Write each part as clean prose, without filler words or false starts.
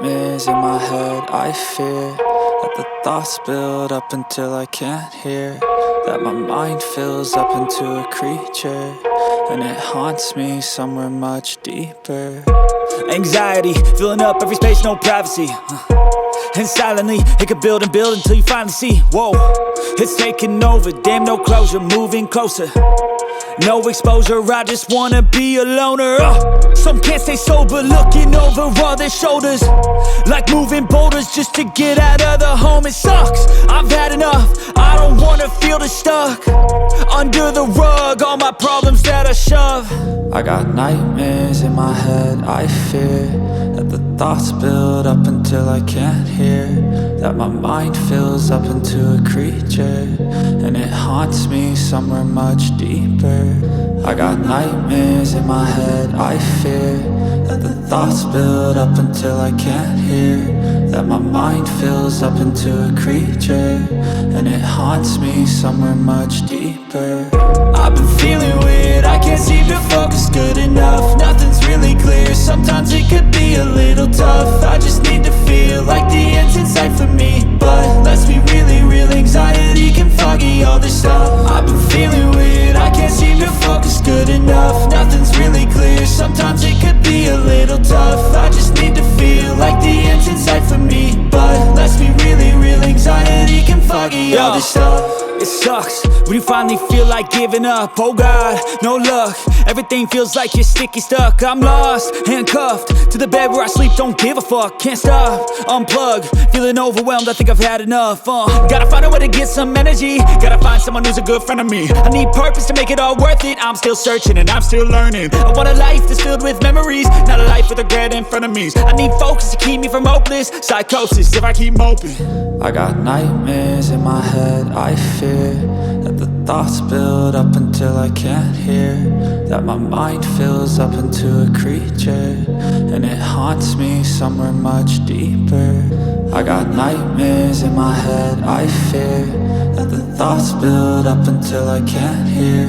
nightmares in my head, I fear that the thoughts build up until I can't hear, that my mind fills up into a creature, and it haunts me somewhere much deeper. Anxiety, filling up every space, no privacy. And silently, it could build and build until you finally see, whoa, it's taking over, damn, no closure, moving closer. No exposure, I just wanna be a loner. Some can't stay sober, looking over all their shoulders, like moving boulders just to get out of the home. It sucks, I've had enough, I don't wanna feel the stuck under the rug, all my problems that I shove. I got nightmares in my head, I fear that the thoughts build up until I can't hear, that my mind fills up into a creature, and it haunts me somewhere much deeper. I got nightmares in my head, I fear that the thoughts build up until I can't hear, that my mind fills up into a creature, and it haunts me somewhere much deeper. I've been feeling weird, I can't seem to focus good enough. Nothing's really clear, sometimes it could be a little tough. I just need to feel like the end's in sight for me, but let's be really real, anxiety can foggy all this stuff. I've been feeling weird, I can't seem to focus good enough. Nothing's really clear, sometimes it could be a little tough. I just need to feel like the end's in sight for me, but let's be really real, anxiety can foggy all this stuff. It sucks when you finally feel like giving up. Oh God, no luck, everything feels like you're sticky stuck. I'm lost, handcuffed to the bed where I sleep, don't give a fuck. Can't stop, unplug, feeling overwhelmed, I think I've had enough. Gotta find a way to get some energy, gotta find someone who's a good friend of me. I need purpose to make it all worth it, I'm still searching and I'm still learning. I want a life that's filled with memories, not a life with regret in front of me. I need focus to keep me from hopeless psychosis if I keep moping. I got nightmares in my head, I fear that the thoughts build up until I can't hear, that my mind fills up into a creature, and it haunts me somewhere much deeper. I got nightmares in my head, I fear that the thoughts build up until I can't hear,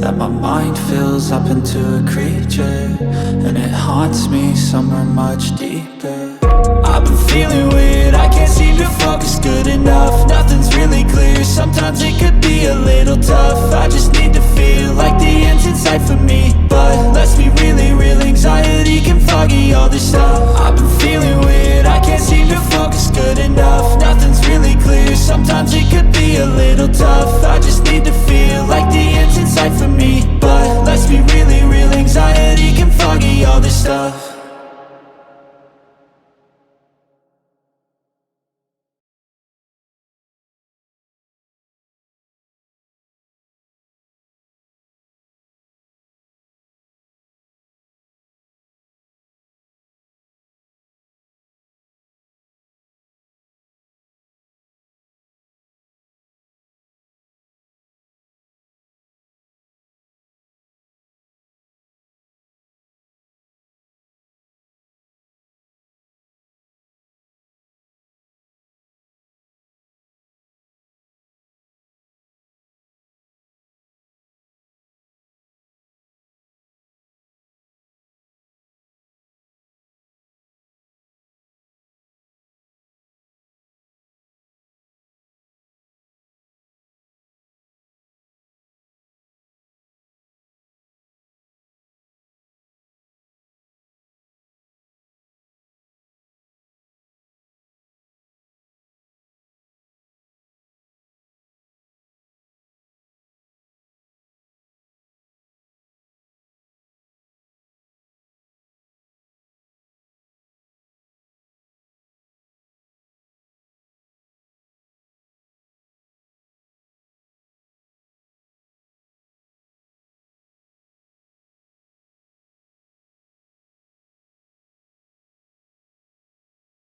that my mind fills up into a creature, and it haunts me somewhere much deeper. I've been feeling weird, I can't seem to focus good enough. Nothing's really clear, sometimes it could be a little tough. I just need to feel like the end's in sight for me, but let's be really real, anxiety can foggy all this stuff. I've been feeling weird,